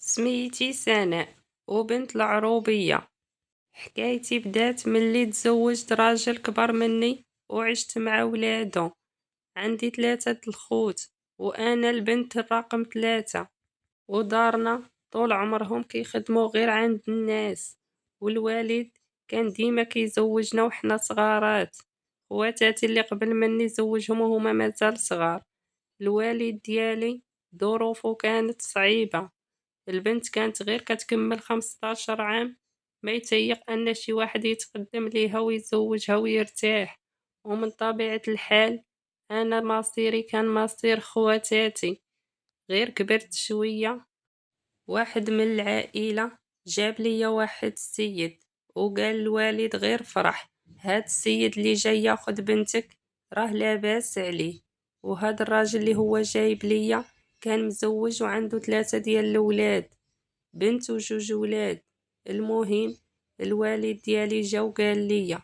سميتي سناء وبنت العروبية. حكايتي بدات ملي تزوجت راجل كبر مني وعشت مع ولادو. عندي 3 الخوت وانا البنت الرقم 3، ودارنا طول عمرهم كيخدموا غير عند الناس، والوالد كان ديما كيزوجنا وحنا صغارات. خواتاتي اللي قبل مني زوجهم وهما مازال صغار. الوالد ديالي ظروفه كانت صعيبة، البنت كانت غير كتكمل 15 عام ما يتيق أن شي واحد يتقدم ليها ويزوجها ويرتاح. ومن طبيعة الحال أنا مصيري كان مصير خواتاتي. غير كبرت شوية، واحد من العائلة جاب لي واحد السيد وقال الوالد غير فرح، هاد السيد اللي جاي ياخد بنتك راه لاباس عليه. وهاد الراجل اللي هو جايب ليا كان مزوج وعنده 3 ديال الولاد، بنت وجوج ولاد. المهم الوالد ديالي جا وقال لي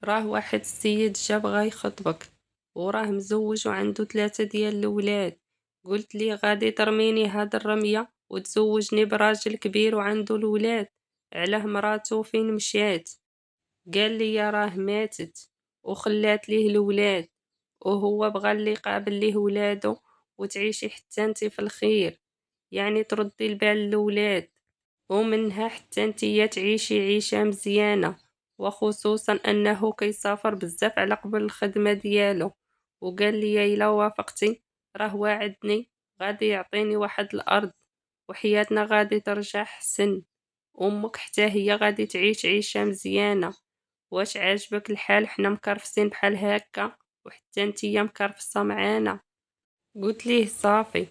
راه واحد السيد جا بغا يخطبك وراه مزوج وعنده 3 ديال الولاد. قلت لي غادي ترميني هاد الرمية وتزوجني براجل كبير وعنده الولاد؟ علاه مراتو فين مشات؟ قال لي راه ماتت وخلات ليه الولاد، وهو بغى اللي يقابل ليه ولادو وتعيشي حتى انتي في الخير، يعني تردي البال للولاد ومنها حتى نتيا تعيشي عيشة مزيانة. وخصوصا انه كيسافر بزاف على قبل الخدمة ديالو. وقال لي الا وافقتي راه واعدني غادي يعطيني واحد الارض وحياتنا غادي ترجع حسن، امك حتى هي غادي تعيش عيشة مزيانة. واش عاجبك الحال حنا مكرفسين بحال هكا وحتى نتيا مكرفصة معانا؟ قلت ليه صافي،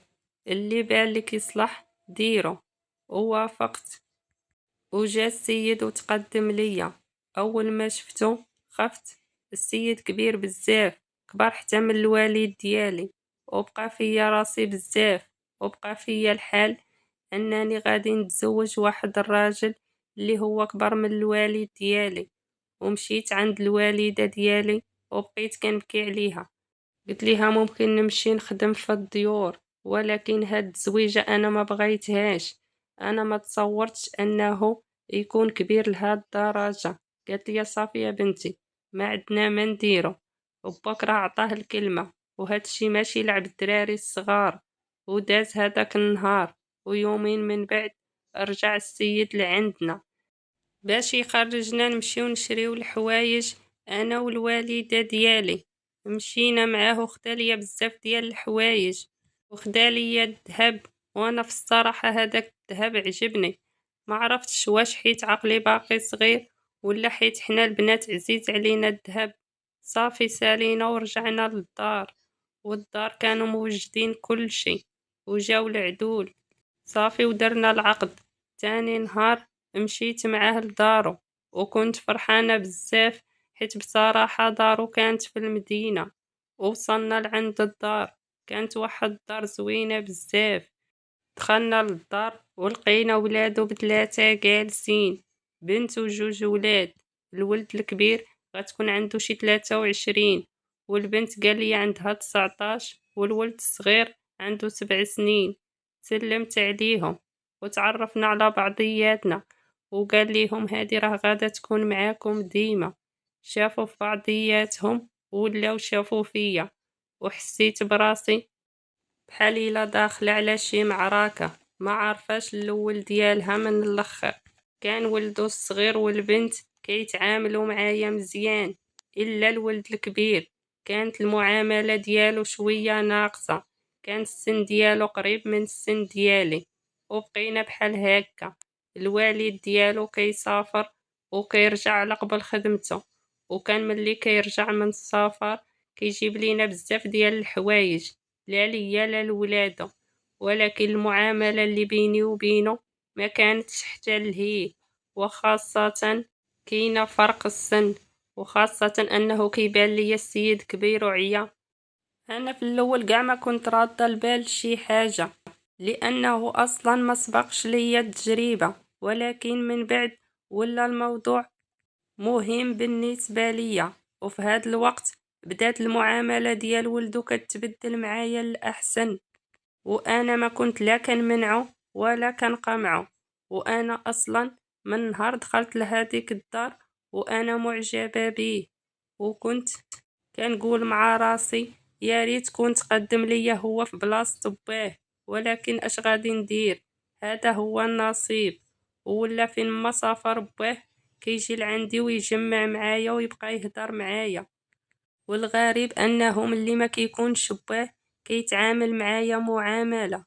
اللي بالك يصلح ديرو. ووافقت. وجا السيد وتقدم ليا. اول ما شفتو خفت، السيد كبير بزاف، كبر حتى من الوالد ديالي، وبقى فيا راسي بزاف، وبقى فيا الحال انني غادي نتزوج واحد الراجل اللي هو كبر من الوالد ديالي. ومشيت عند الوالدة ديالي وبقيت كنبكي عليها. قلت ليها ممكن نمشي نخدم في الديور، ولكن هاد الزويجة انا ما بغيتهاش. انا ما تصورتش انه يكون كبير لهاد الدرجة. قالت لي صافي يا بنتي، ما عندنا ما نديرو، وبكرة عطاه الكلمة، وهاد الشي ماشي لعب الدراري الصغار. وداز هداك النهار، ويومين من بعد رجع السيد لعندنا باش يخرجنا نمشيو نشريو الحوايج انا والوالدة ديالي. مشينا معاه وخدا ليا بزاف ديال الحوايج وخدا ليا الذهب. وانا في الصراحة هداك الذهب عجبني، ما عرفتش واش حيت عقلي باقي صغير ولا حيت حنا البنات عزيز علينا الذهب. صافي سالينا ورجعنا للدار، والدار كانوا موجدين كل شيء، وجاو العدول. صافي ودرنا العقد. تاني نهار مشيت معاه لدارو وكنت فرحانة بزاف، حيت بصراحة دارو كانت في المدينة. وصلنا لعند الدار، كانت واحد الدار زوينة بزاف. دخلنا للدار ولقينا ولادو ب3 جالسين، بنت وجوج ولاد. الولد الكبير غتكون عنده شي 23، والبنت قال لي عندها 19، والولد الصغير عنده 7 سنين. سلمت عليهم وتعرفنا على بعضياتنا، وقال ليهم هادي راه غادا تكون معاكم ديما. شافوا في بعضياتهم ولاو شافوا فيا، وحسيت براسي بحال إلا داخلة على شي معركة ما عارفاش الأول ديالها من الأخر. كان ولدو الصغير والبنت كيتعاملوا معايا مزيان، إلا الولد الكبير كانت المعاملة ديالو شوية ناقصة، كان السن ديالو قريب من السن ديالي. وبقينا بحال هكا. الوالد ديالو كيسافر وكيرجع على قبل خدمته، وكان ملي كيرجع من السفر كيجيب لينا بزاف ديال الحوايج، لا ليا لا لولادو. ولكن المعاملة اللي بيني وبينه ما كانتش حتى لهيه، وخاصة كاينة فرق السن، وخاصة انه كيبان ليا السيد كبير وعيا. انا في الاول كاع ما كنت راده البال شي حاجة، لانه اصلا ما سبقش ليا التجربة. ولكن من بعد ولا الموضوع مهم بالنسبة ليا، وفي هذا الوقت بدات المعاملة ديال ولدو كتبدل معايا للأحسن. وانا ما كنت لا كنمنعه ولا كنقمعو، وأنا أصلًا من نهار دخلت لهاديك الدار وأنا معجبة بيه، وكنت كنقول مع راسي يا ريت كنت قدم ليا هو في بلاصة باه، ولكن اش غادي ندير، هذا هو النصيب. ولا فين ما سافر باه كيجي لعندي ويجمع معايا ويبقى يهدر معايا، والغريب أنه ملي ما كيكونش باه كيتعامل معايا معاملة،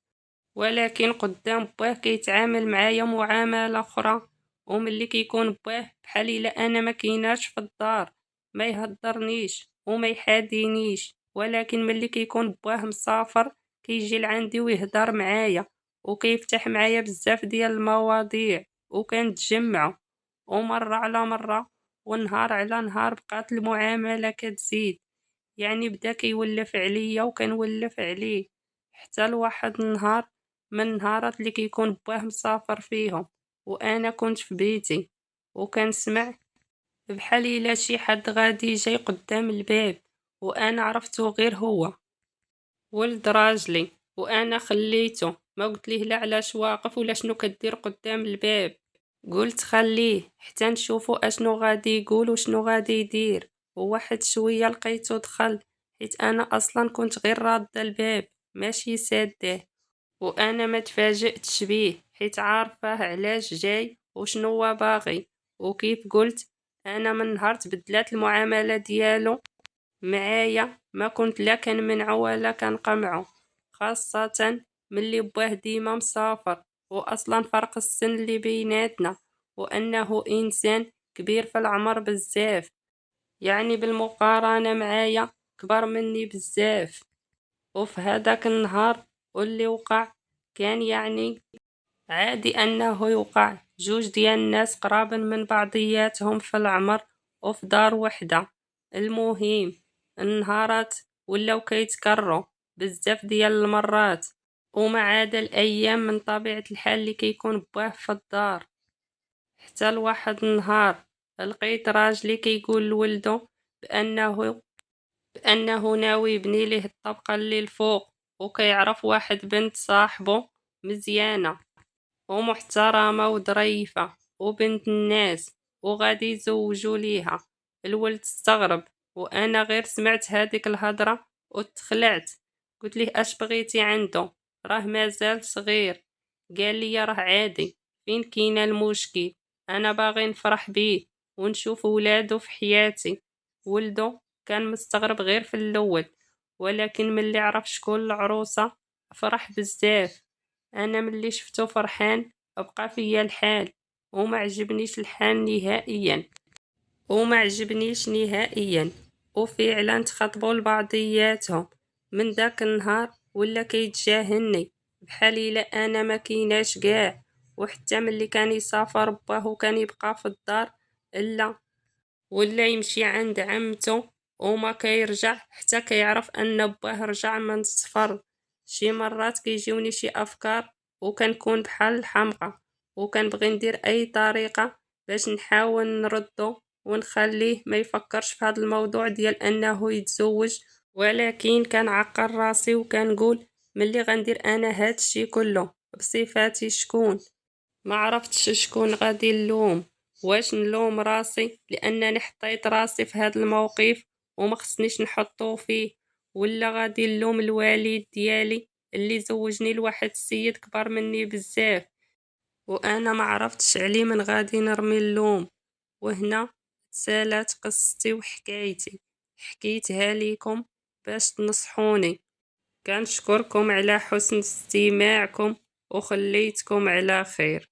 ولكن قدام باه كيتعامل معايا معاملة أخرى، وملي كيكون باه بحال إلا أنا ما كيناش في الدار ما يهدرنيش وما يحادينيش، ولكن ملي كيكون باه مسافر كيجي لعندي ويهدر معايا وكيفتح معايا بزاف ديال المواضيع وكنتجمعوا، ومرة على مرة ونهار على نهار بقات المعاملة كتزيد، يعني بدا كيولف عليا وكنولف عليه، حتى لواحد النهار من النهارات اللي كيكون باه مسافر فيهم وأنا كنت في بيتي وكنسمع بحال إلا شي حد غادي جاي قدام الباب، وأنا عرفتو غير هو ولد راجلي، وأنا خليته ما قلت ليه لا علاش واقف ولا شنو كدير قدام الباب، قلت خليه حتى نشوفو اشنو غادي يقول وشنو غادي يدير، وواحد شوية لقيتو دخل، حيت أنا أصلا كنت غير رادة الباب ماشي ساداه، وأنا ما تفاجأتش بيه حيت عارفاه علاش جاي وشنو هو باغي، وكيف قلت أنا من نهار تبدلات المعاملة ديالو معايا ما كنت لا كنمنعو ولا كنقمعو، خاصة ملي باه ديما مسافر وأصلا فرق السن اللي بيناتنا، وأنه إنسان كبير في العمر بزاف، يعني بالمقارنة معايا كبر مني بزاف. وفي هداك النهار واللي وقع كان يعني عادي أنه يوقع جوج ديال الناس قرابين من بعضياتهم في العمر وفي دار وحدة. المهم النهارات ولاو كيتكرروا بزاف ديال المرات، وما عدا الأيام من طبيعة الحال اللي كيكون باه في الدار، حتى لواحد النهار لقيت راجلي كيقول لولدو بأنه ناوي يبني ليه الطبقة اللي الفوق، وكيعرف واحد بنت صاحبه مزيانة ومحترمة وظريفة وبنت الناس وغادي يزوجوا ليها. الولد استغرب وأنا غير سمعت هاديك الهضرة وتخلعت، قلت ليه اش بغيتي عنده، راه مازال صغير. قال لي راه عادي، فين كاين المشكل، أنا باغي نفرح بيه ونشوف ولادو في حياتي. ولدو كان مستغرب غير في الأول، ولكن ملي عرف شكون العروسة فرح بزاف. أنا ملي شفتو فرحان بقى فيا الحال وما عجبنيش نهائيا، وفعلا تخطبوا لبعضياتهم. من داك النهار ولا كيتجاهلني بحال الا انا ما كيناش كاع، وحتى ملي كان يسافر باه وكان يبقى في الدار الا ولا يمشي عند عمته وما كيرجع حتى كيعرف ان باه رجع من السفر. شي مرات كيجيوني شي افكار وكنكون بحال الحمقى، وكنبغي ندير اي طريقة باش نحاول نردو ونخليه ما يفكرش في هذا الموضوع ديال انه يتزوج، ولكن كنعقل راسي وكنقول ملي غندير انا هادشي كله بصفاتي شكون، ما عرفتش شكون غادي نلوم، واش نلوم راسي لانني حطيت راسي في هذا الموقف وما خصنيش نحطو فيه، ولا غادي نلوم الوالد ديالي اللي زوجني لواحد السيد كبر مني بزاف وانا ما عرفتش عليه من غادي نرمي اللوم. وهنا تسالات قصتي وحكايتي، حكيتها ليكم باش تنصحوني. كنشكركم على حسن استماعكم وخليتكم على خير.